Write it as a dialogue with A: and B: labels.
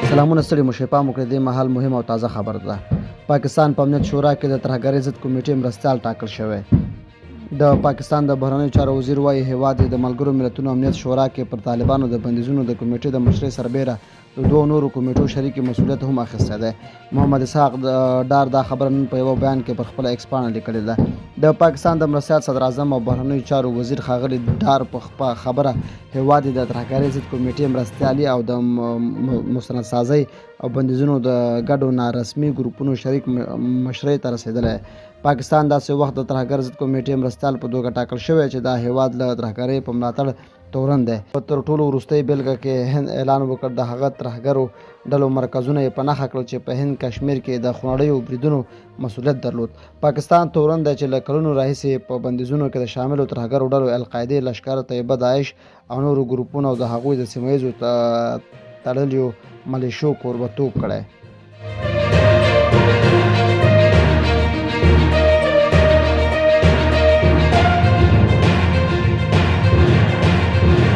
A: سلامونه ستړي مو شئ. پام وکړئ دې مهال مهم او تازه خبر ده. پاکستان په امنیت شورا کې د ترهګرۍ ضد کمیټې مرستیال ټاکل شوی. د پاکستان د بهرنیو چارو وزیر وایي هیواد د ملګرو ملتونو امنیت شورا کې پر طالبانو د بندیزونو د کمیټې د مشرۍ سربیره د دوو نورو کمیټو شریکي مسؤلیت هم اخیستی دی. محمد اسحاق ډار دا خبره نن په یوه بیان کې پر خپله ایکس پاڼه لیکلې ده. د پاکستان د مرستیال صدر اعظم او بهرنیو چارو وزیر ښاغلي ډار په خبره هیواد د ترهګرۍ ضد کمیټې مرستیالي او د مستندسازۍ او بندیزونو د ګډو نارسمي ګروپونو شریک مشرۍ ته رسېدلی. پاکستان داسې وخت د ترهګر ضد کمیټې مرستیال په توګه ټاکل شوی چې دا هیواد له ترهګرۍ په ملاتړ تورن دی. په تر ټولو وروستۍ بېلګه کې هند اعلان وکړ د هغه ترهګرو ډلو مرکزونه یې په نښه کړل چې په هند کشمیر کې د خونړیو بریدونو مسؤلیت درلود. پاکستان تورن دی چې له کلونو راهیسې په بندیزونو کې د شاملو ترهګرو ډلو القاعدې، لشکر طیبه، داعش او نورو ګروپونو او د هغوی د سیمه ییزو تړلیو ملیشو کوربهتوب کړی.